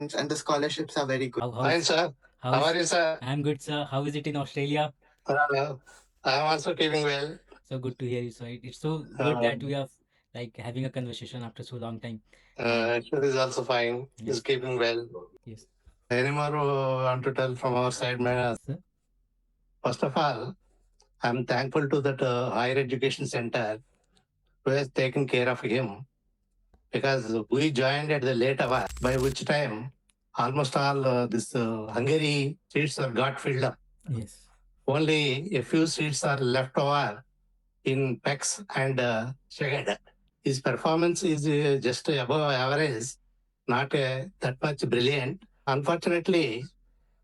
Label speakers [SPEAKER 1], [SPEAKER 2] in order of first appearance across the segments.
[SPEAKER 1] and the scholarships are very good.
[SPEAKER 2] Fine, sir. How are you, sir? I'm good, sir. How is it in Australia? I am also keeping well. So good to hear you. So it's so good that we are like having a conversation after so long time. It is also fine. He's yes, keeping well. Yes. Any more want to tell from our side, man? Sir? First of all, I'm thankful to that higher education center who has taken care of him because we joined at the late hour, by which time almost all this Hungary seats are got filled up. Yes. Only a few seats are left over in PEX and Schengen. His performance is just above average, not that much brilliant. Unfortunately,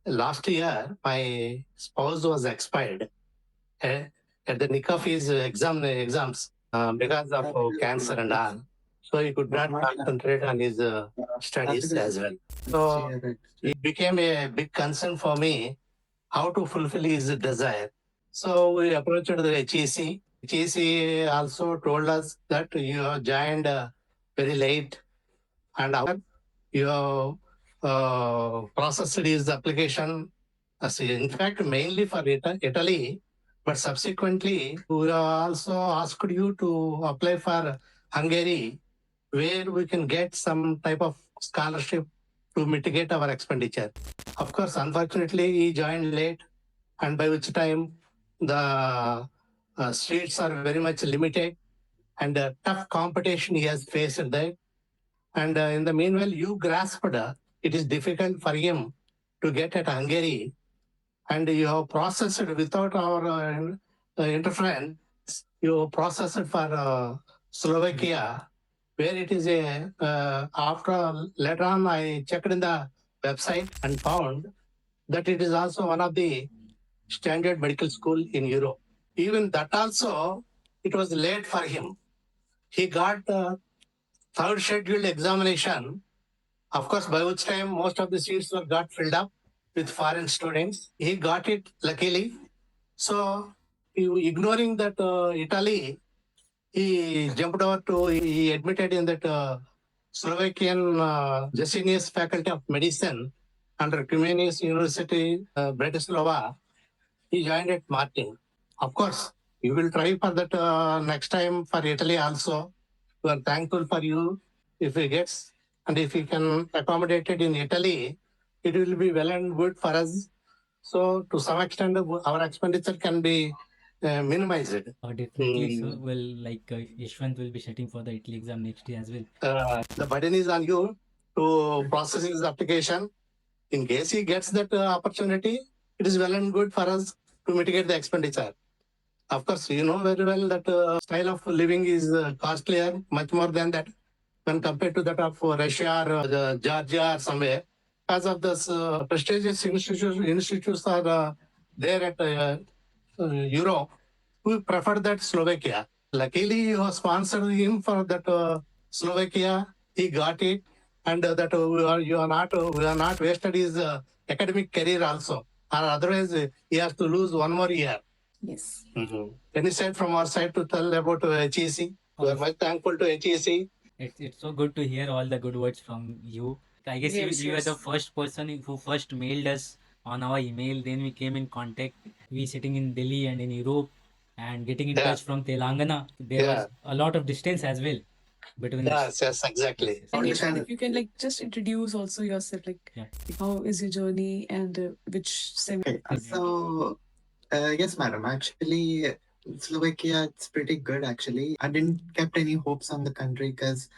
[SPEAKER 2] last year my spouse was expired uh, at the nick of his exams because of cancer and all. So he could not concentrate on his studies as well. So it became a big concern for me how to fulfill his desire. So we approached the HEC. HEC also told us that you have joined very late and after you have processed his application. In fact, mainly for Italy, but subsequently we also asked you to apply for Hungary, where we can get some type of scholarship to mitigate our expenditure. Of course, unfortunately, he joined late, and by which time the seats are very much limited and tough competition he has faced there. And in the meanwhile, you grasped it is difficult for him to get at Hungary, and you have processed without our interference. You processed for Slovakia, where it is a after later on I checked in the website and found that it is also one of the standard medical school in Europe. Even that also, it was late for him. He got the third scheduled examination. Of course, by which time most of the seats were got filled up with foreign students. He got it luckily. So, ignoring that Italy, he jumped over to, he admitted in that Slovakian Jessinus Faculty of Medicine under Comenius University, Bratislava. He joined at Martin. Of course, you will try for that next time for Italy also. We are thankful for you if he gets, and if he can accommodate it in Italy, it will be well and good for us. So to some extent, our expenditure can be minimized. Definitely, so well, like Yashwant will be setting for the Italy exam next year as well. The burden is on you to process his application. In case he gets that opportunity, it is well and good for us to mitigate the expenditure. Of course, you know very well that style of living is costlier, much more than that when compared to that of Russia or Georgia or somewhere. Because of this prestigious institutes are there at Europe, we prefer that Slovakia. Luckily, you have sponsored him for that Slovakia. He got it, and that we are not wasted his academic career also. Or otherwise, he has to lose one more year. Yes. Any side from our side to tell about HEC? We are much thankful to HEC. It's so good to hear all the good words from you. I guess yes, you are the first person who first mailed us on our email. Then we came in contact. We sitting in Delhi and in Europe and getting in touch from Telangana. There was a lot of distance as well between us. Yes, exactly. Yes, yes.
[SPEAKER 3] And Yashwant, if you can like just introduce also yourself, like
[SPEAKER 2] Yeah.
[SPEAKER 3] how is your journey and which
[SPEAKER 1] Okay, so yes, madam. Actually, Slovakia, it's pretty good. Actually, I didn't kept any hopes on the country because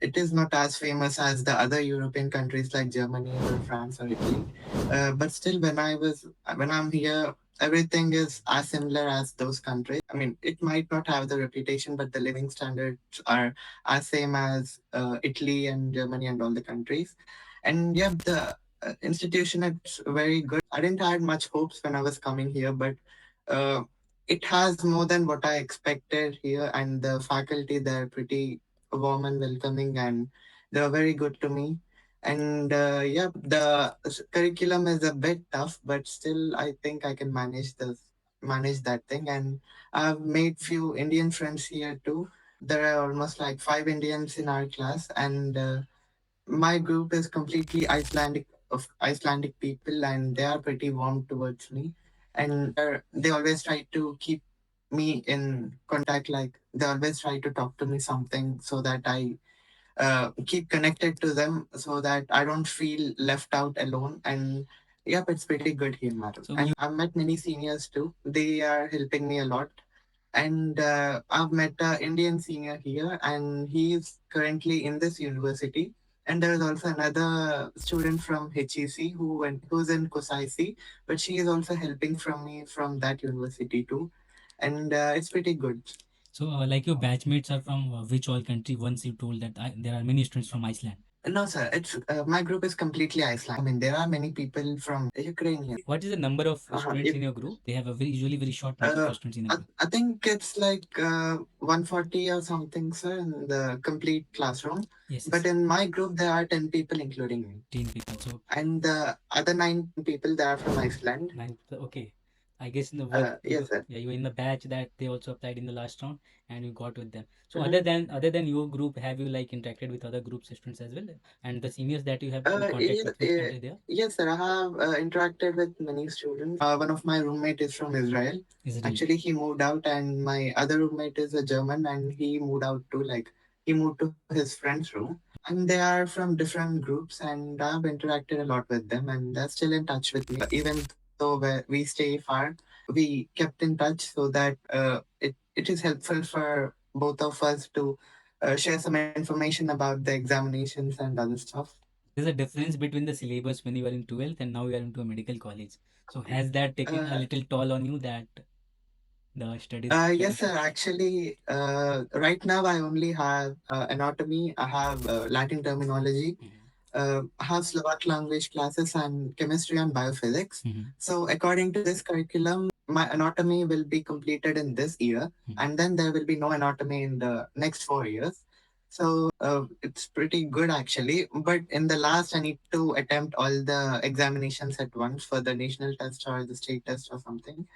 [SPEAKER 1] it is not as famous as the other European countries like Germany or France or Italy. But still, when I'm here, everything is as similar as those countries. I mean, it might not have the reputation, but the living standards are as same as Italy and Germany and all the countries. And yeah, the institution it's very good. I didn't had much hopes when I was coming here, but uh, it has more than what I expected here, and the faculty they're pretty warm and welcoming, and they're very good to me. And yeah, the curriculum is a bit tough, but still, I think I can manage that thing. And I've made few Indian friends here too. There are almost like 5 Indians in our class, and my group is completely Icelandic people, and they are pretty warm towards me. And they always try to keep me in contact. Like they always try to talk to me something so that I keep connected to them, so that I don't feel left out alone. And yep, it's pretty good here, madam.
[SPEAKER 2] So
[SPEAKER 1] And I've met many seniors too. They are helping me a lot. And I've met an Indian senior here, and he is currently in this university. And there is also another student from HEC who's in COSIC, but she is also helping from me from that university too. And it's pretty good.
[SPEAKER 2] So, like your batchmates are from which all country? Once you told that there are many students from Iceland.
[SPEAKER 1] No, sir. It's my group is completely Iceland. I mean, there are many people from Ukraine here.
[SPEAKER 2] What is the number of students in your group? They have a usually very short number of students in a group.
[SPEAKER 1] I think it's like 140 or something, sir, in the complete classroom.
[SPEAKER 2] Yes,
[SPEAKER 1] But in my group, there are 10 people, including me.
[SPEAKER 2] 10 people. So,
[SPEAKER 1] And the other 9 people, they are from Iceland.
[SPEAKER 2] okay. I guess in the
[SPEAKER 1] Yes, sir.
[SPEAKER 2] yeah, you were in the batch that they also applied in the last round, and you got with them. So
[SPEAKER 1] Mhm.
[SPEAKER 2] other than your group, have you like interacted with other groups students as well, and the seniors that you have in contact with? Which country they are?
[SPEAKER 1] Yes, sir. I have interacted with many students. One of my roommate is from Israel.
[SPEAKER 2] Israel.
[SPEAKER 1] Actually, he moved out, and my other roommate is a German, and he moved out too. Like he moved to his friend's room, and they are from different groups, and I've interacted a lot with them, and they're still in touch with me, even though we stay far. We kept in touch so that it is helpful for both of us to share some information about the examinations and other stuff.
[SPEAKER 2] There's a difference between the syllabus when you are in 12th and now you are into a medical college. So has that taken a little toll on you, that the studies?
[SPEAKER 1] Yes, sir. Actually, right now I only have anatomy. I have Latin terminology. I have Slovak language classes and chemistry and biophysics. So, according to this curriculum, my anatomy will be completed in this year, and then there will be no anatomy in the next 4 years. So, it's pretty good actually. But in the last, I need to attempt all the examinations at once for the national test or the state test or something.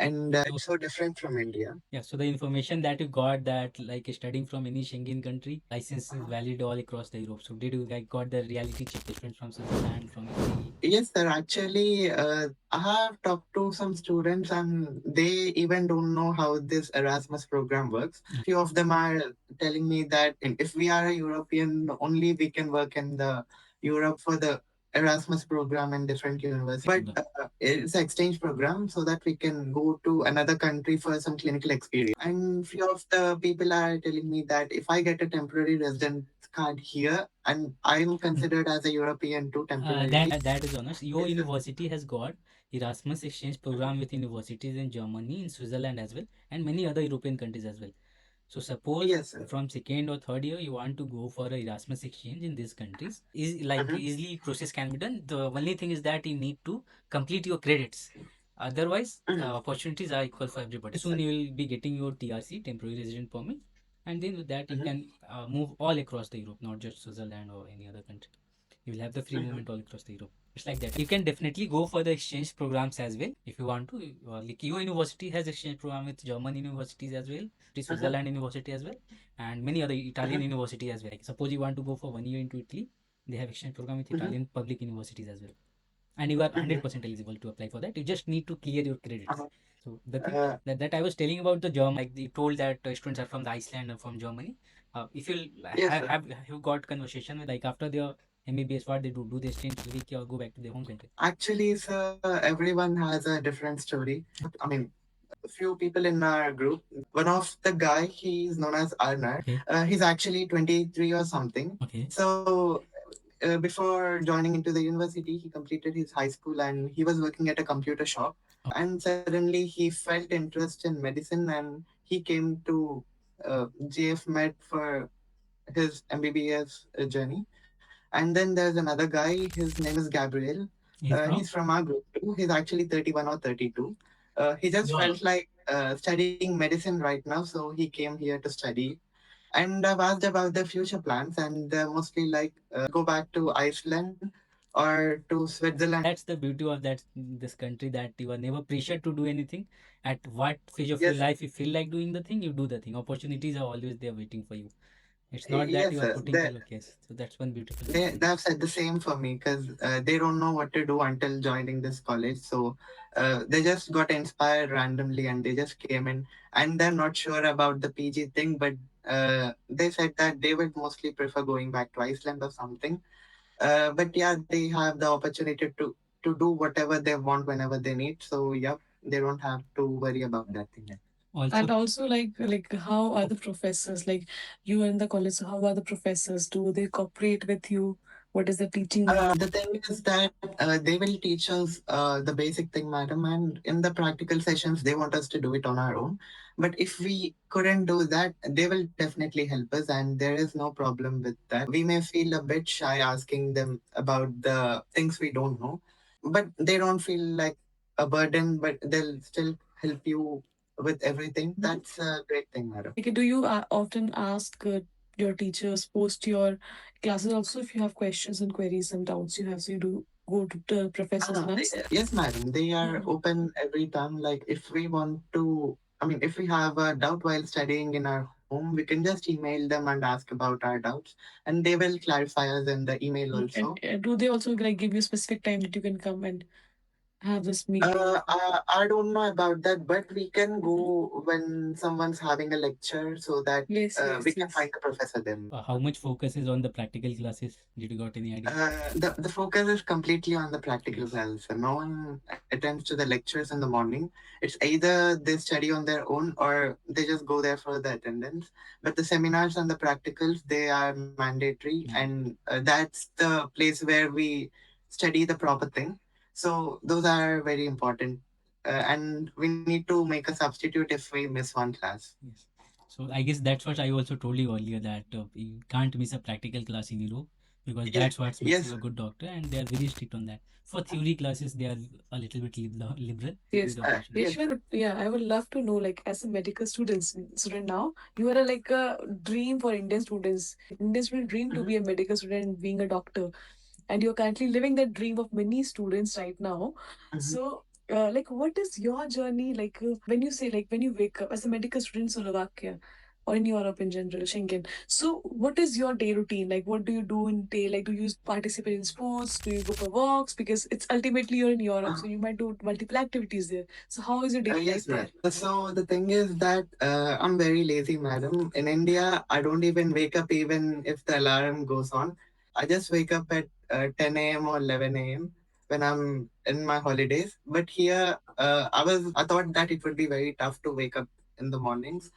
[SPEAKER 1] And it's so different from India.
[SPEAKER 2] Yeah, so the information that you got, that like studying from any Schengen country, license is valid all across the Europe. So did you like got the reality check students from Switzerland, from Italy?
[SPEAKER 1] Yes, sir. Actually, I have talked to some students, and they even don't know how this Erasmus program works. Few of them are telling me that if we are a European, only we can work in the Europe for the Erasmus program in different universities. But it's an exchange program so that we can go to another country for some clinical experience. And few of the people are telling me that if I get a temporary resident card here, and I'm considered as a European too temporarily.
[SPEAKER 2] That is honest. Your university has got Erasmus exchange program with universities in Germany, in Switzerland as well, and many other European countries as well. So suppose
[SPEAKER 1] Yes, sir.
[SPEAKER 2] from second or third year you want to go for a Erasmus exchange in these countries, is like easily process can be done. The only thing is that you need to complete your credits. Otherwise, opportunities are equal for everybody. Soon you will be getting your TRC, temporary resident permit, and then with that you can move all across the Europe, not just Switzerland or any other country. You will have the free movement all across the Europe. It's like that. You can definitely go for the exchange programs as well if you want to. Like your university has exchange program with German universities as well, Switzerland university as well, and many other Italian university as well. Like suppose you want to go for 1 year into Italy, they have exchange program with Italian public universities as well, and you are 100% eligible to apply for that. You just need to clear your credits. So the thing that I was telling about the German, like you told that students are from the Iceland or from Germany. If you
[SPEAKER 1] Yes,
[SPEAKER 2] have you got conversation with like after their MBBS, what they do? Do they stay in Slovakia or go back to their home country?
[SPEAKER 1] actually, sir, everyone has a different story. I mean, a few people in our group. One of the guy, he's known as Arnar.
[SPEAKER 2] Okay.
[SPEAKER 1] He's actually 23 or something.
[SPEAKER 2] Okay.
[SPEAKER 1] So before joining into the university, he completed his high school and he was working at a computer shop. And suddenly he felt interest in medicine and he came to jfmed for his MBBS journey. And then there's another guy. His name is Gabriel. He's from our group too. He's actually 31 or 32. He just felt like studying medicine right now, so he came here to study. And I've asked about their future plans, and they're mostly like go back to Iceland or to Switzerland.
[SPEAKER 2] That's the beauty of this country, that you are never pressured to do anything. At what phase of your
[SPEAKER 1] Yes.
[SPEAKER 2] life you feel like doing the thing, you do the thing. Opportunities are always there waiting for you. It's not that
[SPEAKER 1] Yes,
[SPEAKER 2] you are
[SPEAKER 1] sir.
[SPEAKER 2] putting to look. Yes, so that's one beautiful thing.
[SPEAKER 1] They have said the same for me because they don't know what to do until joining this college. So they just got inspired randomly and they just came in, and they're not sure about the PG thing, but they said that they would mostly prefer going back to Iceland or something. But yeah, they have the opportunity to do whatever they want whenever they need. So yeah, they don't have to worry about that thing.
[SPEAKER 3] And
[SPEAKER 2] Also,
[SPEAKER 3] also like how are the professors, like you are in the college, so how are the professors? Do they cooperate with you? What is the teaching
[SPEAKER 1] The thing is that they will teach us the basic thing, madam, and in the practical sessions, they want us to do it on our own. But if we couldn't do that, they will definitely help us, and there is no problem with that. We may feel a bit shy asking them about the things we don't know, but they don't feel like a burden, but they'll still help you with everything. That's a great thing, madam.
[SPEAKER 3] like? Do you often ask your teachers post your classes also if you have questions and queries and doubts you have, so you do go to the professors and ask?
[SPEAKER 1] Yes, madam. They are open every time. Like if we want to, I mean, if we have a doubt while studying in our home, we can just email them and ask about our doubts, and they will clarify us in the email also.
[SPEAKER 3] And do they also like give you a specific time that you can come and have this meeting?
[SPEAKER 1] I don't know about that, but we can go when someone's having a lecture so that
[SPEAKER 3] Yes,
[SPEAKER 1] we
[SPEAKER 3] yes,
[SPEAKER 1] can
[SPEAKER 3] yes.
[SPEAKER 1] find the professor then.
[SPEAKER 2] how much focus is on the practical classes? Did you got any idea?
[SPEAKER 1] The focus is completely on the practical
[SPEAKER 2] Yes.
[SPEAKER 1] classes. So no one attends to the lectures in the morning. It's either they study on their own or they just go there for the attendance. But the seminars and the practicals, they are mandatory, and that's the place where we study the proper thing. So those are very important. And we need to make a substitute if we miss one class.
[SPEAKER 2] Yes. So I guess that's what I also told you earlier, that you can't miss a practical class in Europe, because
[SPEAKER 1] Yeah,
[SPEAKER 2] that's what makes
[SPEAKER 1] yes,
[SPEAKER 2] you a good doctor, and they are very strict on that. For theory classes, they are a little bit liberal
[SPEAKER 3] Yes,
[SPEAKER 2] with the operations.
[SPEAKER 1] yes.
[SPEAKER 3] Ishwar, yeah, I would love to know, like, as a medical student now, you are like a dream for Indian students. Indian student dream to be a medical student and being a doctor, and you're currently living that dream of many students right now. So, like, what is your journey like when you say, like, when you wake up as a medical student in Slovakia or in Europe in general, Schengen? So, what is your day routine? Like, what do you do in day? Like, do you participate in sports? Do you go for walks? Because it's ultimately you're in Europe, so you might do multiple activities there. So, how is your daily life
[SPEAKER 1] Yes,
[SPEAKER 3] there?
[SPEAKER 1] ma'am. So the thing is that I'm very lazy, madam. In India, I don't even wake up even if the alarm goes on. I just wake up at 10 a.m. or 11 a.m. when I'm in my holidays. But here, I thought that it would be very tough to wake up in the mornings.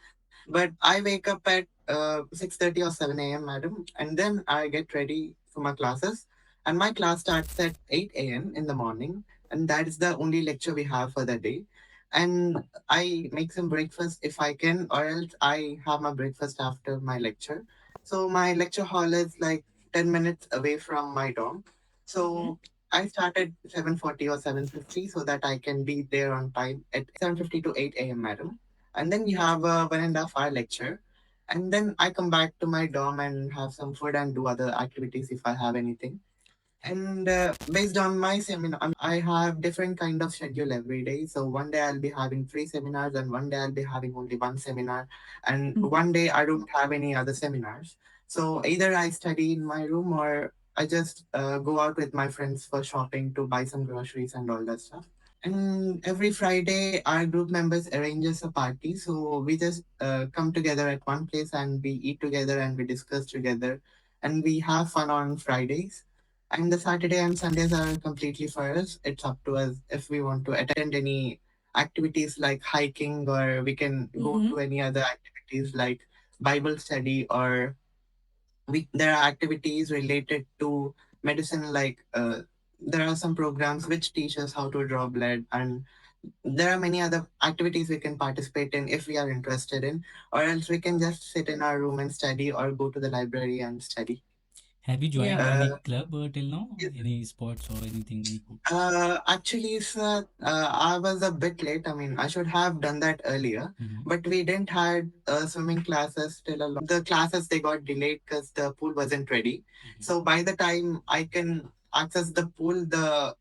[SPEAKER 1] But I wake up at 6:30 or 7 a.m., madam, and then I get ready for my classes. And my class starts at 8 a.m. in the morning, and that is the only lecture we have for the day. And I make some breakfast if I can, or else I have my breakfast after my lecture. So my lecture hall is like 10 minutes away from my dorm. So I start at 7:40 or 7:50 so that I can be there on time at 7:50 to 8 a.m., madam. And then we have a 1.5 hour lecture. And then I come back to my dorm and have some food and do other activities if I have anything. And based on my seminar, I have different kind of schedule every day. So one day I'll be having three seminars, and one day I'll be having only one seminar, and one day I don't have any other seminars. So either I study in my room or I just go out with my friends for shopping to buy some groceries and all that stuff. And every Friday, our group members arranges a party. So we just come together at one place and we eat together and we discuss together and we have fun on Fridays. And the Saturday and Sundays are completely for us. It's up to us if we want to attend any activities like hiking, or we can go to any other activities like Bible study, or there are activities related to medicine, like there are some programs which teach us how to draw blood, and there are many other activities we can participate in if we are interested in, or else we can just sit in our room and study or go to the library and study.
[SPEAKER 2] Have you joined
[SPEAKER 3] Yeah.
[SPEAKER 2] any club till now? Any sports or anything? Anything?
[SPEAKER 1] Actually, sir, I was a bit late. I mean, I should have done that earlier, but we didn't had swimming classes till a lot. The classes they got delayed because the pool wasn't ready. So by the time I can access the pool, the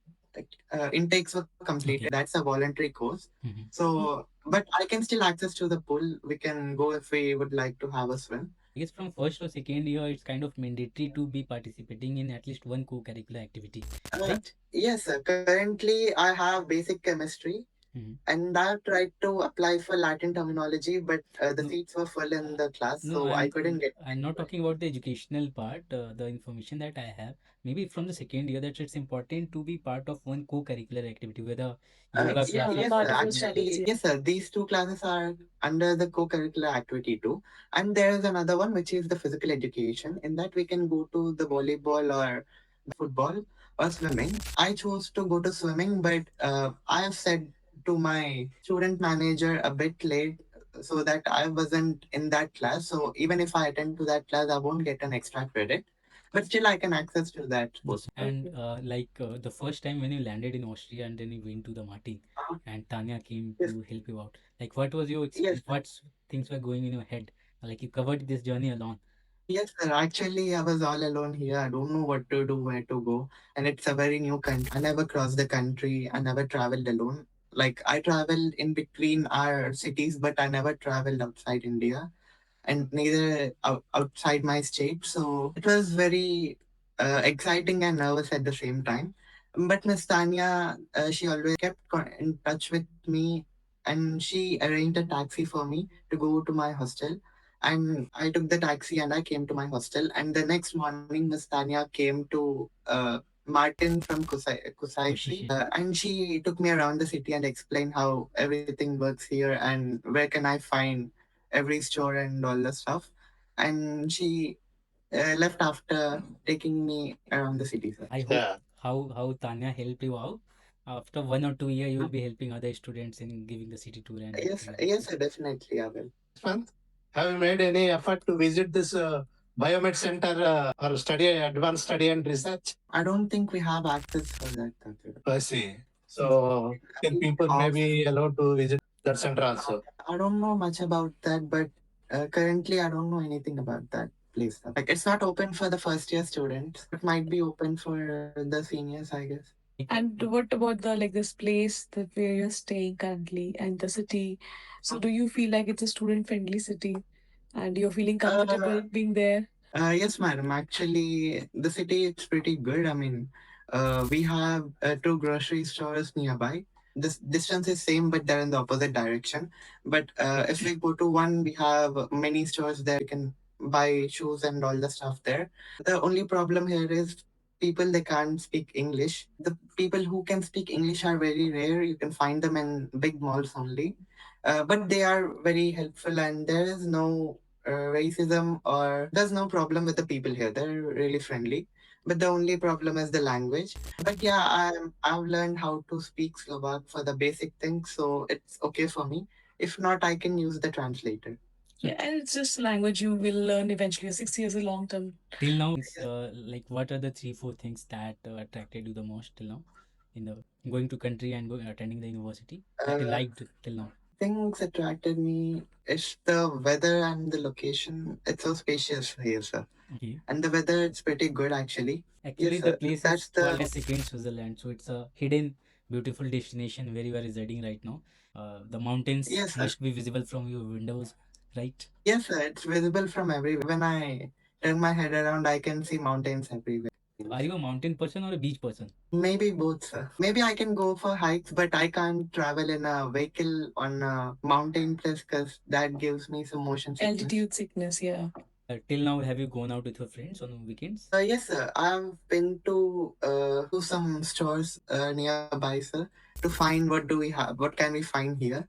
[SPEAKER 1] intakes were completed.
[SPEAKER 2] Okay.
[SPEAKER 1] That's a voluntary course. So, but I can still access to the pool. We can go if we would like to have a swim.
[SPEAKER 2] I guess from first or second year, it's kind of mandatory to be participating in at least one co-curricular activity, right?
[SPEAKER 1] Yes, sir. Currently, I have basic chemistry.
[SPEAKER 2] Mhm.
[SPEAKER 1] And I tried to apply for Latin terminology, but the
[SPEAKER 2] No,
[SPEAKER 1] seats were full in the class,
[SPEAKER 2] no,
[SPEAKER 1] so I couldn't get.
[SPEAKER 2] I'm not talking about the educational part, the information that I have. Maybe from the second year that it's important to be part of one co-curricular activity, whether yoga
[SPEAKER 1] Yeah,
[SPEAKER 2] classes.
[SPEAKER 1] yes, sir. Actually, yes, sir. These two classes are under the co-curricular activity too. And there is another one which is the physical education. In that, we can go to the volleyball or football or swimming. I chose to go to swimming, but I have said to my student manager a bit late so that I wasn't in that class. So even if I attend to that class, I won't get an extra credit. But still, I can access to that post.
[SPEAKER 2] And the first time when you landed in Austria and then you went to the Martin and Tanya came
[SPEAKER 1] Yes,
[SPEAKER 2] to help you out, like what was your
[SPEAKER 1] yes,
[SPEAKER 2] what things were going in your head? Like you covered this journey alone.
[SPEAKER 1] yes, sir. Actually, I was all alone here. I don't know what to do, where to go. And it's a very new country. I never crossed the country. I never traveled alone. Like, I traveled in between our cities, but I never traveled outside India and neither outside my state. So it was very exciting and nervous at the same time. But Miss Tanya, she always kept in touch with me and she arranged a taxi for me to go to my hostel. And I took the taxi and I came to my hostel. And the next morning, Miss Tanya came to Martin from Kusai Street. And she took me around the city and explained how everything works here and where can I find every store and all the stuff. And she left after taking me around the city, sir.
[SPEAKER 2] I hope how Tanya helped you out. After 1 or 2 year, you will be helping other students in giving the city tour and
[SPEAKER 1] Yes,
[SPEAKER 2] everything.
[SPEAKER 1] yes, sir, definitely I will.
[SPEAKER 4] Month, have you made any effort to visit this biomed center or study advanced study and research?
[SPEAKER 1] I don't think we have access for that.
[SPEAKER 4] I see. So can people maybe allowed to visit that center also?
[SPEAKER 1] I don't know much about that, but currently I don't know anything about that place. Like it's not open for the first year students. It might be open for the seniors, I guess.
[SPEAKER 3] And what about the like this place that where you're staying currently and the city? So do you feel like it's a student friendly city and you're feeling comfortable being there?
[SPEAKER 1] Yes, madam. Actually, the city is pretty good. I mean, we have two grocery stores nearby. This distance is same, but they're in the opposite direction. But if we go to one, we have many stores there. We can buy shoes and all the stuff there. The only problem here is people they can't speak English. The people who can speak English are very rare. You can find them in big malls only. But they are very helpful, and there is no racism or there's no problem with the people here. They're really friendly. But the only problem is the language. But yeah, I've learned how to speak Slovak for the basic things, so it's okay for me. If not, I can use the translator.
[SPEAKER 3] Yeah, and it's just a language you will learn eventually. 6 years is a long term.
[SPEAKER 2] Till now, like what are the 3 4 things that attracted you the most till now in the going to country and attending the university that you liked till now?
[SPEAKER 1] Things attracted me is the weather and the location. It's so spacious here, sir.
[SPEAKER 2] Okay.
[SPEAKER 1] And the weather it's pretty good actually.
[SPEAKER 2] Actually,
[SPEAKER 1] Yes,
[SPEAKER 2] the
[SPEAKER 1] sir.
[SPEAKER 2] place
[SPEAKER 1] That's
[SPEAKER 2] is
[SPEAKER 1] the
[SPEAKER 2] called as second Switzerland, so it's a hidden, beautiful destination where you are residing right now. The mountains
[SPEAKER 1] yes, sir.
[SPEAKER 2] must be visible from your windows, right?
[SPEAKER 1] Yes, sir. It's visible from everywhere. When I turn my head around, I can see mountains everywhere.
[SPEAKER 2] Are you a mountain person or a beach person?
[SPEAKER 1] Maybe both, sir. Maybe I can go for hikes, but I can't travel in a vehicle on a mountain place because that gives me some motion sickness.
[SPEAKER 3] Altitude sickness, yeah.
[SPEAKER 2] Till now, have you gone out with your friends on weekends?
[SPEAKER 1] Yes, sir. I've been to some stores nearby, sir, to find what do we have, what can we find here.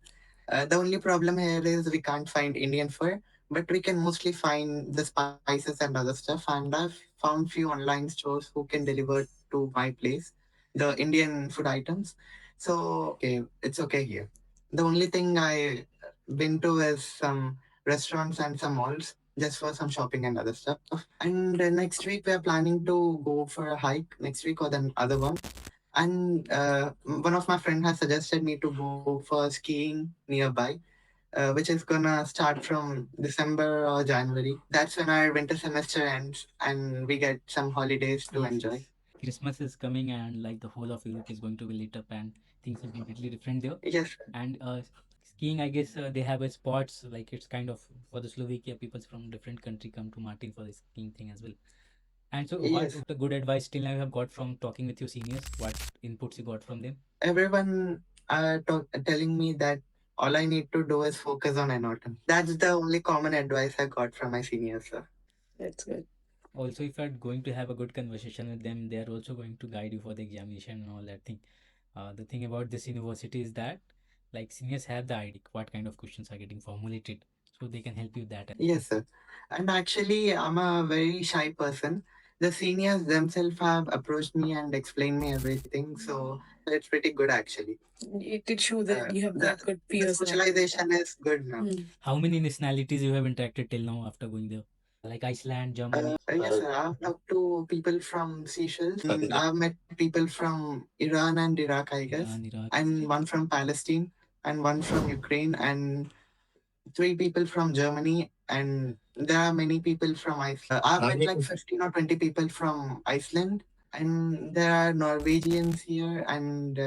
[SPEAKER 1] The only problem here is we can't find Indian food, but we can mostly find the spices and other stuff. And I've found few online stores who can deliver to my place the Indian food items. So okay, it's okay here. The only thing I been to is some restaurants and some malls just for some shopping and other stuff. And next week we are planning to go for a hike next week or the other one. And one of my friend has suggested me to go for skiing nearby, which is gonna start from December or January. That's when our winter semester ends and we get some holidays to enjoy.
[SPEAKER 2] Christmas is coming and like the whole of Europe is going to be lit up and things will be completely different there.
[SPEAKER 1] Yes.
[SPEAKER 2] And skiing, I guess they have a spots like it's kind of for the Slovakia people from different country come to Martin for the skiing thing as well. And so, what
[SPEAKER 1] Yes.
[SPEAKER 2] the good advice till now you have got from talking with your seniors? What inputs you got from them?
[SPEAKER 1] Everyone telling me that all I need to do is focus on anatomy. That's the only common advice I got from my seniors, sir.
[SPEAKER 3] That's good.
[SPEAKER 2] Also, if you're going to have a good conversation with them, they are also going to guide you for the examination and all that thing. The thing about this university is that like seniors have the idea what kind of questions are getting formulated, so they can help you with that.
[SPEAKER 1] Yes, sir. And actually, I'm a very shy person. The seniors themselves have approached me and explained me everything, so it's pretty good actually.
[SPEAKER 3] It did show that you have
[SPEAKER 1] The,
[SPEAKER 3] that good
[SPEAKER 1] the
[SPEAKER 3] peers.
[SPEAKER 1] socialization is good now.
[SPEAKER 2] How many nationalities you have interacted till now after going there? Like Iceland, Germany.
[SPEAKER 1] Yes, sir. I've talked to people from Seychelles. I've met people from Iran and Iraq, I guess,
[SPEAKER 2] Iran, Iraq.
[SPEAKER 1] and one from Palestine, and one from Ukraine, and three people from Germany, and there are many people from Iceland. I've met like 15 or 20 people from Iceland, and there are Norwegians here, and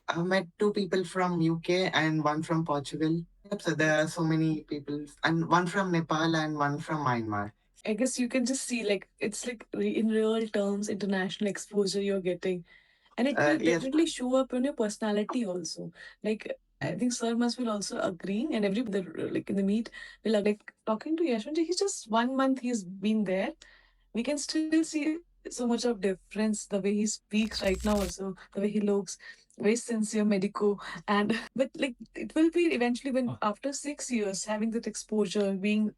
[SPEAKER 1] I've met two people from UK and one from Portugal. Yep, so there are so many people, and one from Nepal and one from Myanmar.
[SPEAKER 3] I guess you can just see like it's like in real terms international exposure you're getting, and it will
[SPEAKER 1] Yes,
[SPEAKER 3] definitely show up in your personality also. Like I think Sir must will also agree, and everybody like in the meet will like talking to Yashwant. He's just 1 month he's been there. We can still see so much of difference the way he speaks right now also the way he looks very sincere medico and but like it will be eventually when after 6 years having that exposure being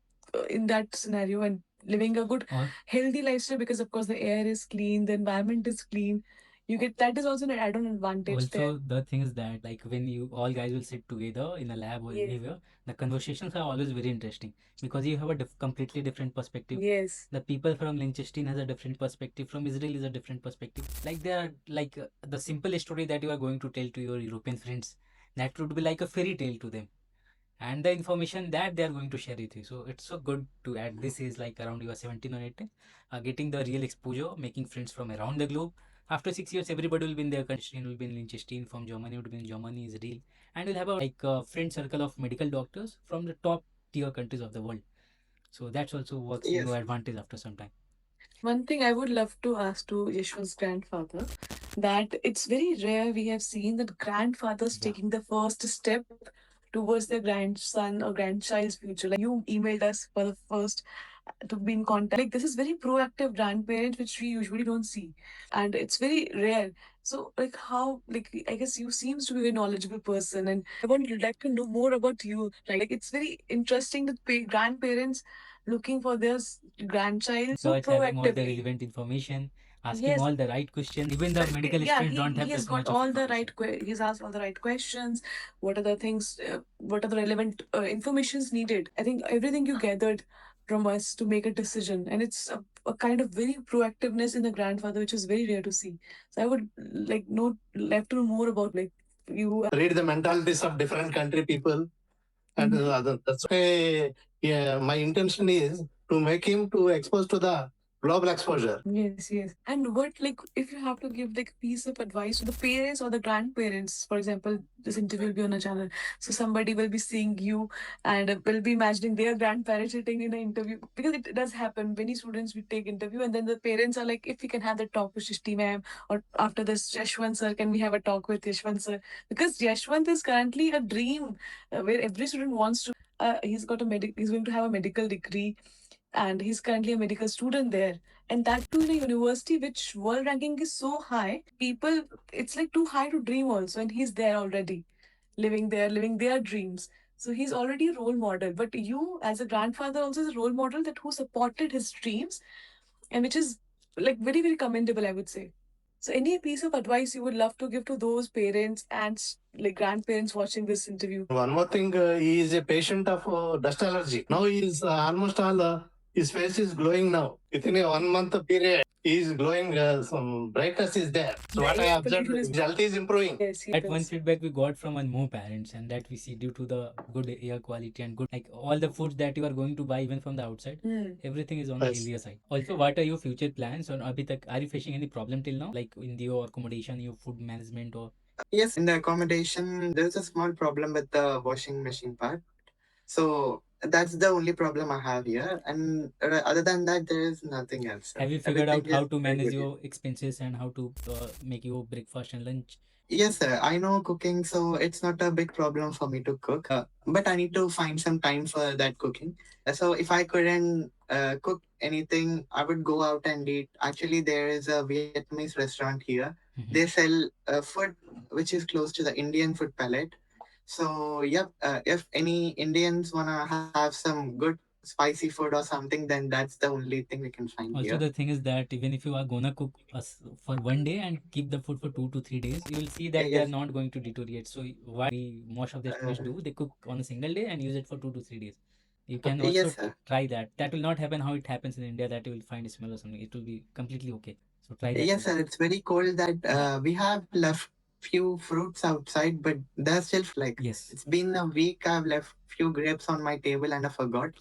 [SPEAKER 3] in that scenario and living a good healthy lifestyle because of course the air is clean the environment is clean you get that is also an add-on advantage there.
[SPEAKER 2] Also, the thing is that like when you all guys will sit together in a lab or
[SPEAKER 3] Yes.
[SPEAKER 2] anywhere, the conversations are always very interesting because you have a completely different perspective.
[SPEAKER 3] Yes.
[SPEAKER 2] The people from Liechtenstein has a different perspective. From Israel is a different perspective. Like they are like the simple story that you are going to tell to your European friends, that would be like a fairy tale to them, and the information that they are going to share with you. So it's so good to at this age, like around you are 17 or 18, getting the real exposure, making friends from around the globe. After 6 years, everybody will be in their country, will be in Liechtenstein, from Germany would be in Germany, Israel, and we'll have a like a friend circle of medical doctors from the top tier countries of the world. So that's also works in your advantage after some time.
[SPEAKER 3] One thing I would love to ask to Yeshwant's grandfather that it's very rare we have seen that grandfathers taking the first step towards their grandson or grandchild's future. Like you emailed us for the first to be in contact. Like this is very proactive grandparents which we usually don't see. And it's very rare. So like how like I guess you seems to be a knowledgeable person and I would like to know more about you. Like it's very interesting that grandparents looking for their grandchild so
[SPEAKER 2] Search, having all the
[SPEAKER 3] proactively.
[SPEAKER 2] relevant information, asking
[SPEAKER 3] Yes.
[SPEAKER 2] all the right questions. Even the medical
[SPEAKER 3] Yeah,
[SPEAKER 2] students don't have
[SPEAKER 3] he has
[SPEAKER 2] this
[SPEAKER 3] got
[SPEAKER 2] much of
[SPEAKER 3] all the
[SPEAKER 2] information.
[SPEAKER 3] he's asked all the right questions. What are the things? What are the relevant informations needed? I think everything you gathered from us to make a decision, and it's a kind of very proactiveness in the grandfather, which is very rare to see. So I would like to know more about like you
[SPEAKER 4] read the mentalities of different country people, and that's why my intention is to make him to expose to the global exposure.
[SPEAKER 3] Yes, yes. And what, like, if you have to give like piece of advice to the parents or the grandparents, for example, this interview will be on a channel, so somebody will be seeing you and will be imagining their grandparents sitting in an interview because it does happen. Many students we take interview and then the parents are like, if we can have the talk with Shishti ma'am or after this Yashwant sir, can we have a talk with Yashwant sir? Because Yashwant is currently a dream where every student wants to. He's got he's going to have a medical degree and he's currently a medical student there and that too in a university which world ranking is so high people it's like too high to dream also and he's there already living there living their dreams so he's already a role model but you as a grandfather also is a role model that who supported his dreams and which is like very very commendable I would say so any piece of advice you would love to give to those parents and like grandparents watching this interview.
[SPEAKER 4] One more thing, he is a patient of dust allergy. Now he is almost all, his face is glowing now. Within a 1 month period, he is glowing, some brightness is there. So what I observed, his health is improving.
[SPEAKER 3] Yes,
[SPEAKER 2] That one feedback we got from one more parents, and that we see due to the good air quality and good like all the foods that you are going to buy even from the outside, everything is on the
[SPEAKER 4] Yes.
[SPEAKER 2] healthier side. Also, what are your future plans? Or abhi tak, are you facing any problem till now, like in your accommodation, your food management, or
[SPEAKER 1] Yes, in the accommodation, there's a small problem with the washing machine part. So that's the only problem I have here. And other than that, there is nothing else.
[SPEAKER 2] Have you figured
[SPEAKER 1] Everything
[SPEAKER 2] out how
[SPEAKER 1] is
[SPEAKER 2] to
[SPEAKER 1] very
[SPEAKER 2] manage
[SPEAKER 1] good here.
[SPEAKER 2] your expenses and how to make your breakfast and lunch?
[SPEAKER 1] Yes, sir. I know cooking, so it's not a big problem for me to cook. But I need to find some time for that cooking. So if I couldn't cook anything, I would go out and eat. Actually, there is a Vietnamese restaurant here. They sell food which is close to the Indian food palette. So, yep, if any Indians wanna have some good spicy food or something, then that's the only thing we can find
[SPEAKER 2] Also,
[SPEAKER 1] here.
[SPEAKER 2] the thing is that even if you are gonna cook us for one day and keep the food for 2 to 3 days, you will see that they are
[SPEAKER 1] Yes.
[SPEAKER 2] not going to deteriorate. So why most of the Spanish do, they cook on a single day and use it for 2 to 3 days. You can also
[SPEAKER 1] Yes, sir.
[SPEAKER 2] try that. That will not happen how it happens in India, that you will find a smell or something. It will be completely okay. So try that.
[SPEAKER 1] Yes, sir. It's very cold that we have left few fruits outside, but they're still like
[SPEAKER 2] Yes.
[SPEAKER 1] it's been a week. I've left few grapes on my table and I forgot,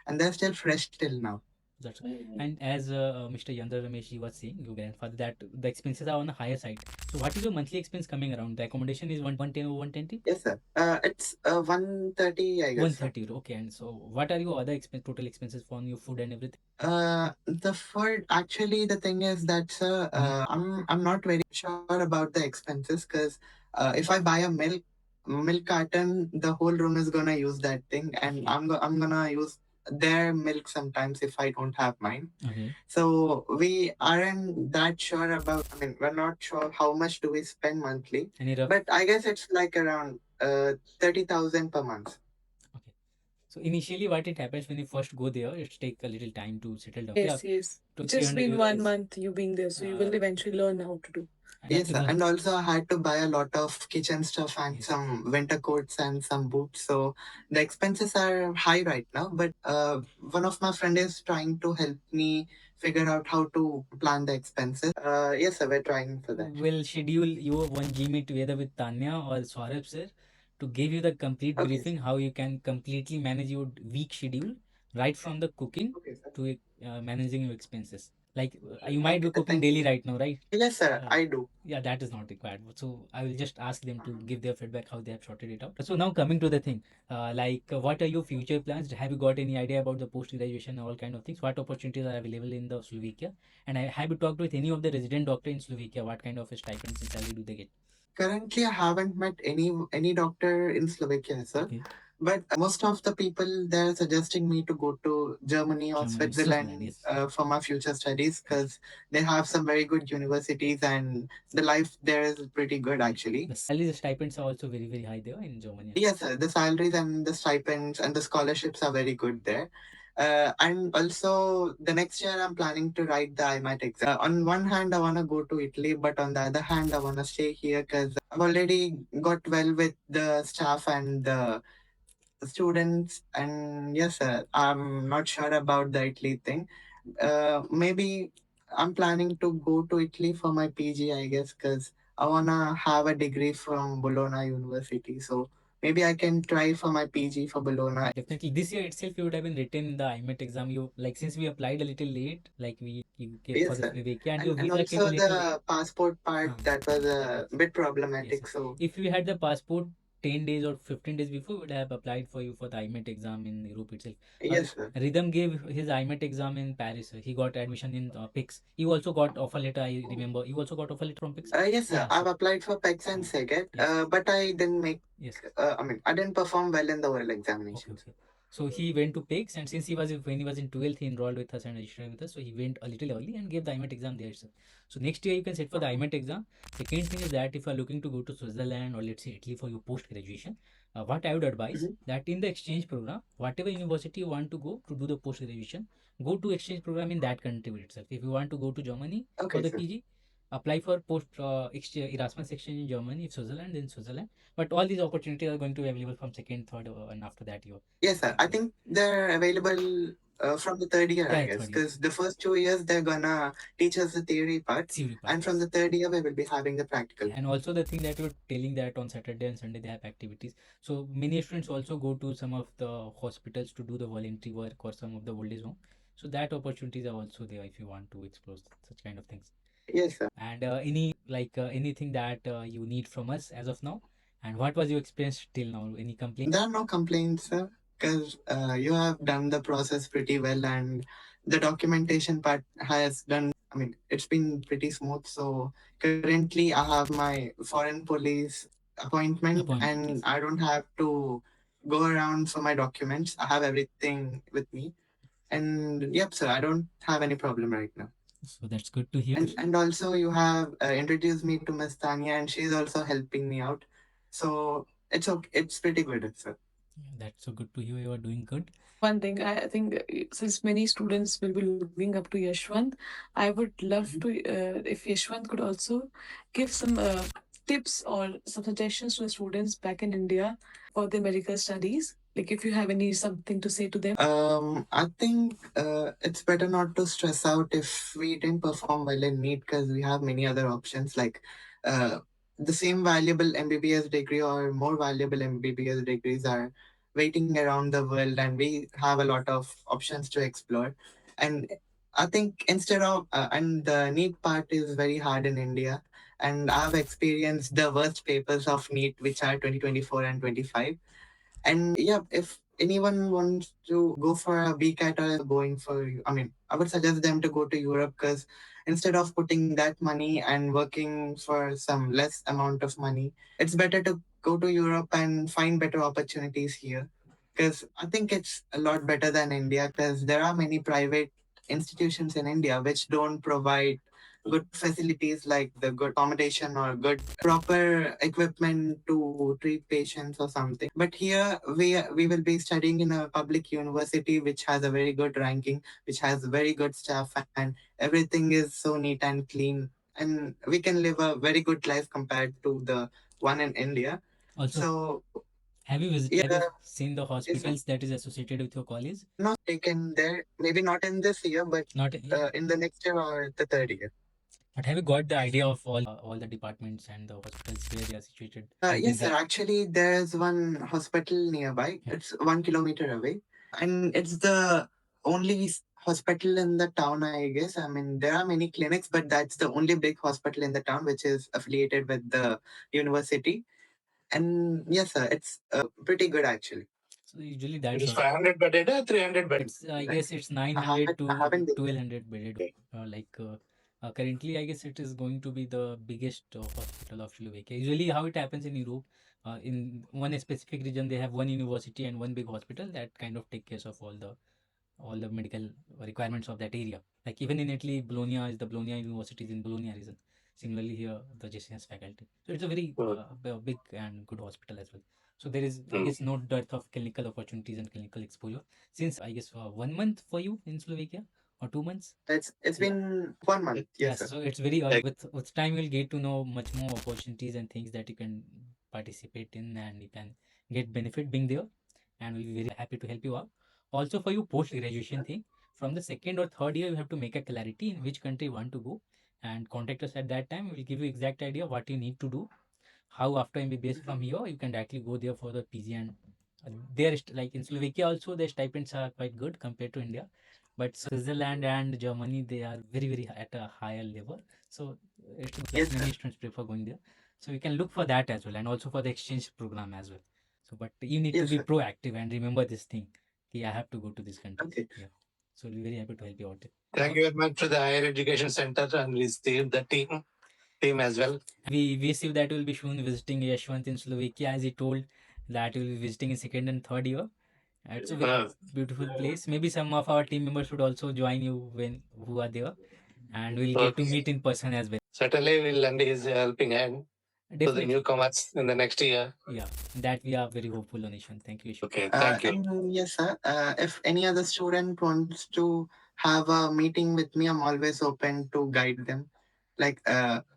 [SPEAKER 1] and they're still fresh till now.
[SPEAKER 2] That's right. And as Mr. Yandra Ramesh was saying, your grandfather, that the expenses are on the higher side. So what is your monthly expense coming around? The accommodation is 110 or 120?
[SPEAKER 1] Yes, sir. It's 130, I guess.
[SPEAKER 2] 130. Okay. And so what are your other total expenses for your food and everything?
[SPEAKER 1] The food actually the thing is that I'm not very sure about the expenses because if I buy a milk carton, the whole room is gonna use that thing, and I'm gonna use their milk sometimes if I don't have mine.
[SPEAKER 2] Okay.
[SPEAKER 1] So we aren't that sure about. I mean, we're not sure how much do we spend monthly,
[SPEAKER 2] Any rough?
[SPEAKER 1] but I guess it's like around 30,000 per month.
[SPEAKER 2] Okay. So initially, what it happens when you first go there, it take a little time to settle down.
[SPEAKER 3] Yes, yes.
[SPEAKER 2] To
[SPEAKER 3] Just
[SPEAKER 2] 300
[SPEAKER 3] been
[SPEAKER 2] euros.
[SPEAKER 3] 1 month you being there, so you will eventually learn how to do.
[SPEAKER 1] Yes, sir. And also I had to buy a lot of kitchen stuff and
[SPEAKER 2] Yes.
[SPEAKER 1] some winter coats and some boots. So the expenses are high right now. But one of my friend is trying to help me figure out how to plan the expenses. Yes, sir. We're trying for that.
[SPEAKER 2] We'll schedule your one Gmail together with Tanya or Swarab sir to give you the complete
[SPEAKER 1] Okay,
[SPEAKER 2] briefing how you can completely manage your week schedule, right from the cooking
[SPEAKER 1] Okay, sir.
[SPEAKER 2] to managing your expenses. Like you might be
[SPEAKER 1] Okay,
[SPEAKER 2] cooking
[SPEAKER 1] thank
[SPEAKER 2] daily
[SPEAKER 1] you.
[SPEAKER 2] right now, right?
[SPEAKER 1] Yes, sir. I do.
[SPEAKER 2] Yeah, that is not required. So I will just ask them to give their feedback how they have sorted it out. So now coming to the thing, what are your future plans? Have you got any idea about the post graduation, all kind of things? What opportunities are available in the Slovakia? And have you talked with any of the resident doctor in Slovakia? What kind of stipends and salary do they get?
[SPEAKER 1] Currently, I haven't met any doctor in Slovakia, sir.
[SPEAKER 2] Okay.
[SPEAKER 1] But most of the people they're suggesting me to go to Germany or
[SPEAKER 2] Germany, Switzerland,
[SPEAKER 1] Switzerland
[SPEAKER 2] yes.
[SPEAKER 1] for my future studies because they have some very good universities and the life there is pretty good actually.
[SPEAKER 2] The salaries, stipends are also very, very high there in Germany.
[SPEAKER 1] Yes, sir. The salaries and the stipends and the scholarships are very good there. And also, the next year I'm planning to write the IMAT exam. On one hand, I want to go to Italy, but on the other hand, I want to stay here because I've already got well with the staff and the students. And yes, sir, I'm not sure about the Italy thing. Maybe I'm planning to go to Italy for my PG, I guess, because I wanna have a degree from Bologna University. So maybe I can try for my PG for Bologna.
[SPEAKER 2] Definitely, this year itself you would have been written the IMET exam. You like since we applied a little late, like we you gave for
[SPEAKER 1] Yes,
[SPEAKER 2] the
[SPEAKER 1] sir.
[SPEAKER 2] Slovakia and your
[SPEAKER 1] And
[SPEAKER 2] visa came a
[SPEAKER 1] also
[SPEAKER 2] little late.
[SPEAKER 1] the passport part that was a bit
[SPEAKER 2] Yes,
[SPEAKER 1] problematic.
[SPEAKER 2] sir.
[SPEAKER 1] So
[SPEAKER 2] If we had the passport 10 days or 15 days before, we would have applied for you for the IMET exam in Europe itself.
[SPEAKER 1] yes, sir.
[SPEAKER 2] Rhythm gave his IMET exam in Paris. He got admission in PIX. You also got offer letter, I remember. You also got offer letter from PIX?
[SPEAKER 1] Yes, sir.
[SPEAKER 2] Yeah,
[SPEAKER 1] I've
[SPEAKER 2] so
[SPEAKER 1] applied for PEX and SEGET,
[SPEAKER 2] yes.
[SPEAKER 1] but I didn't make.
[SPEAKER 2] Yes.
[SPEAKER 1] I mean, I didn't perform well in the oral
[SPEAKER 2] Okay,
[SPEAKER 1] examinations.
[SPEAKER 2] okay. So he went to PIX, and since he was when he was in 12th, he enrolled with us and registered with us. So he went a little early and gave the IMET exam there itself. So next year you can sit for the IMET exam. Second thing is that if you are looking to go to Switzerland or let's say Italy for your post graduation, what I would advise that in the exchange program, whatever university you want to go to do the post graduation, go to exchange program in that country itself. If you want to go to Germany for
[SPEAKER 1] Okay,
[SPEAKER 2] the
[SPEAKER 1] sir.
[SPEAKER 2] PG, apply for post Erasmus exchange in Germany. If Switzerland, then Switzerland. But all these opportunities are going to be available from second, third, and after that year.
[SPEAKER 1] Yes, sir. I think they're available from the third year, I
[SPEAKER 2] Yeah,
[SPEAKER 1] guess,
[SPEAKER 2] third year.
[SPEAKER 1] because the first 2 years they're gonna teach us the theory part,
[SPEAKER 2] Theory part,
[SPEAKER 1] and from
[SPEAKER 2] yes.
[SPEAKER 1] the third year we will be having the practical.
[SPEAKER 2] And also the thing that you're telling that on Saturday and Sunday they have activities. So many students also go to some of the hospitals to do the voluntary work or some of the old age home. So that opportunities are also there if you want to explore such kind of things.
[SPEAKER 1] Yes, sir.
[SPEAKER 2] And anything that you need from us as of now? And what was your experience till now? Any complaints?
[SPEAKER 1] There are no complaints, sir, because you have done the process pretty well, and the documentation part has done. I mean, it's been pretty smooth. So currently, I have my foreign police appointment,
[SPEAKER 2] Yes.
[SPEAKER 1] and I don't have to go around for my documents. I have everything with me, and yep, sir, I don't have any problem right now.
[SPEAKER 2] So that's good to hear.
[SPEAKER 1] And also you have introduced me to Miss Tanya, and she's also helping me out. So it's okay. It's pretty good, sir.
[SPEAKER 2] That's so good to hear. You are doing good.
[SPEAKER 3] One thing I think, since many students will be looking up to Yashwant, I would love to, if Yashwant could also give some tips or some suggestions to the students back in India for their medical studies. Like if you have any something to say to them.
[SPEAKER 1] I think it's better not to stress out if we didn't perform well in NEET, because we have many other options like uh, the same valuable MBBS degree or more valuable MBBS degrees are waiting around the world, and we have a lot of options to explore. And I think instead of and the NEET part is very hard in India, and I've experienced the worst papers of NEET, which are 2024 and 25. And yeah, if anyone wants to go for a BCAT or going for, I mean, I would suggest them to go to Europe, because instead of putting that money and working for some less amount of money, it's better to go to Europe and find better opportunities here. Because I think it's a lot better than India, because there are many private institutions in India which don't provide good facilities like the good accommodation or good proper equipment to treat patients or something. But here we will be studying in a public university which has a very good ranking, which has very good staff, and everything is so neat and clean, and we can live a very good life compared to the one in India.
[SPEAKER 2] Also,
[SPEAKER 1] So
[SPEAKER 2] have you
[SPEAKER 1] yeah,
[SPEAKER 2] have you seen the
[SPEAKER 1] is
[SPEAKER 2] hospitals that is associated with your college?
[SPEAKER 1] not taken there. Maybe not in this year, but
[SPEAKER 2] Not
[SPEAKER 1] in the next year or the third year.
[SPEAKER 2] but have you got the idea of all the departments and the hospitals where they are situated?
[SPEAKER 1] Yes, sir. Actually, there's one hospital nearby.
[SPEAKER 2] Yeah.
[SPEAKER 1] It's 1 kilometer away, and it's the only hospital in the town, I guess. I mean, there are many clinics, but that's the only big hospital in the town which is affiliated with the university. And yes, sir, it's pretty good actually.
[SPEAKER 2] So usually
[SPEAKER 4] It
[SPEAKER 2] that's
[SPEAKER 4] is 500 bedded or 300 bedded?
[SPEAKER 2] it's I guess it's
[SPEAKER 1] I
[SPEAKER 2] 900 to
[SPEAKER 1] haven't been.
[SPEAKER 2] 1200 bedded. Currently, I guess it is going to be the biggest hospital of Slovakia. Usually, how it happens in Europe, in one specific region, they have one university and one big hospital that kind of take care of all the medical requirements of that area. Like even in Italy, Bologna is the Bologna University is in Bologna region. Similarly, here the jessinus faculty. So it's a very big and good hospital as well. So there is, I guess, no dearth of clinical opportunities and clinical exposure. Since I guess 1 month for you in Slovakia or 2 months.
[SPEAKER 1] It's been 1 month. Yes, sir.
[SPEAKER 2] So it's very with time you'll get to know much more opportunities and things that you can participate in and you can get benefit being there, and we'll be very happy to help you out. Also for you post graduation thing, from the second or third year you have to make a clarity in which country you want to go and contact us at that time. We'll give you exact idea what you need to do, how after MBBS from here you can directly go there for the PG. And there is like in Slovakia also the stipends are quite good compared to India, but Switzerland and Germany they are very at a higher level. So it's
[SPEAKER 1] Yes,
[SPEAKER 2] like many
[SPEAKER 1] sir.
[SPEAKER 2] students prefer going there. So you can look for that as well, and also for the exchange program as well. So but you need to
[SPEAKER 1] Yes,
[SPEAKER 2] be
[SPEAKER 1] sir.
[SPEAKER 2] proactive and remember this thing. Okay, I have to go to this country.
[SPEAKER 1] Okay.
[SPEAKER 2] Yeah. So we'll be very happy to help you out.
[SPEAKER 4] Thank you very much to the Higher Education Center and receive the team as well.
[SPEAKER 2] We see that will be soon visiting Yashwant in Slovakia, as he told that we will be visiting in second and third year. It's a very beautiful place. Maybe some of our team members would also join you when who are there, and we'll get to meet in person as well.
[SPEAKER 4] Certainly, we'll lend his helping hand to the
[SPEAKER 2] Definitely.
[SPEAKER 4] newcomers in the next year.
[SPEAKER 2] Yeah, that we are very hopeful on Ishwan. Thank you, Ishwan.
[SPEAKER 4] Okay, thank you.
[SPEAKER 1] And yes, sir. If any other student wants to have a meeting with me, I'm always open to guide them. Like,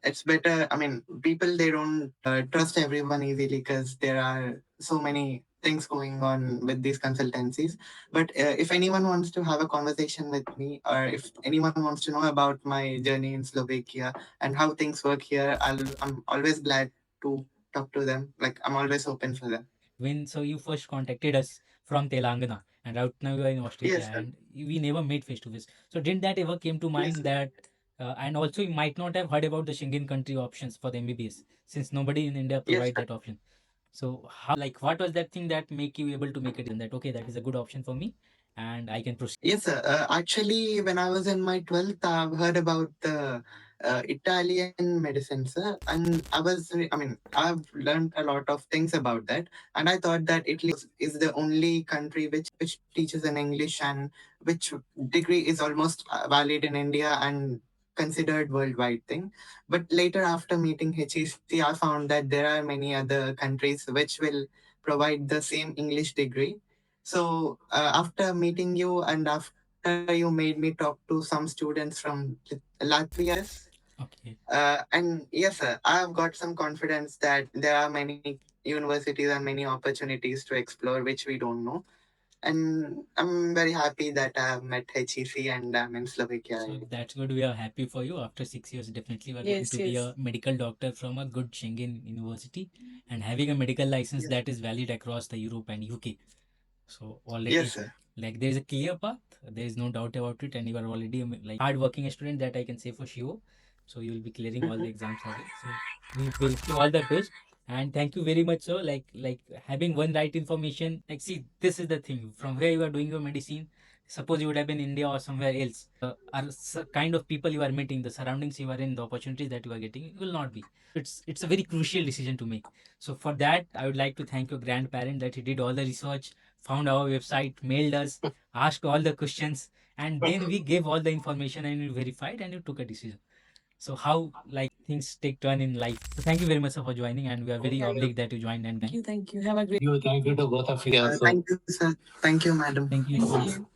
[SPEAKER 1] it's better. I mean, people they don't trust everyone easily, because there are so many things going on with these consultancies. But if anyone wants to have a conversation with me, or if anyone wants to know about my journey in Slovakia and how things work here, I'm always glad to talk to them. Like, I'm always open for them.
[SPEAKER 2] When so you first contacted us from Telangana, and right now you are in Australia,
[SPEAKER 1] Yes, sir.
[SPEAKER 2] and we never met face to face. So didn't that ever came to mind
[SPEAKER 1] Yes, sir.
[SPEAKER 2] that And also you might not have heard about the Schengen country options for the MBBS, since nobody in India
[SPEAKER 1] Yes,
[SPEAKER 2] provide that option. So how, like, what was that thing that make you able to make a decision that okay, that is a good option for me, and I can proceed?
[SPEAKER 1] yes, sir. Actually, when I was in my 12th, I've heard about the Italian medicine, sir. And I mean, I've learned a lot of things about that. And I thought that Italy is the only country which teaches in English and which degree is almost valid in India and considered worldwide thing. But later, after meeting HEC, I found that there are many other countries which will provide the same English degree. So after meeting you and after you made me talk to some students from Latvia, I guess.
[SPEAKER 2] Okay.
[SPEAKER 1] And yes, sir, I have got some confidence that there are many universities and many opportunities to explore which we don't know. And I'm very happy that I have met HEC and I'm in Slovakia.
[SPEAKER 2] So that's good. We are happy for you. After 6 years, definitely we are going
[SPEAKER 3] Yes,
[SPEAKER 2] to be
[SPEAKER 3] yes.
[SPEAKER 2] a medical doctor from a good Schengen university and having a medical license
[SPEAKER 1] Yes.
[SPEAKER 2] that is valid across the Europe and UK. So already,
[SPEAKER 1] Yes, sir.
[SPEAKER 2] like, there is a clear path. There is no doubt about it, and you are already a, like, hard working student, that I can say for sure. So you will be clearing all the exams again. So we will do all the best. And thank you very much, sir. Like having one right information. Like, see, this is the thing. From where you are doing your medicine, suppose you would have been in India or somewhere else, kind of people you are meeting, the surroundings you are in, the opportunities that you are getting, it will not be. It's a very crucial decision to make. So for that, I would like to thank your grandparent that he did all the research, found our website, mailed us, asked all the questions, and then we gave all the information and you verified and you took a decision. So how, like, things take turn in life. So thank you very much, sir, for joining, and we are very obliged that you joined. And
[SPEAKER 3] Thank you. Thank you. Have a great
[SPEAKER 4] Thank you to both of you also.
[SPEAKER 1] Thank you, sir. Thank you, madam.
[SPEAKER 2] thank you.
[SPEAKER 3] Thank you.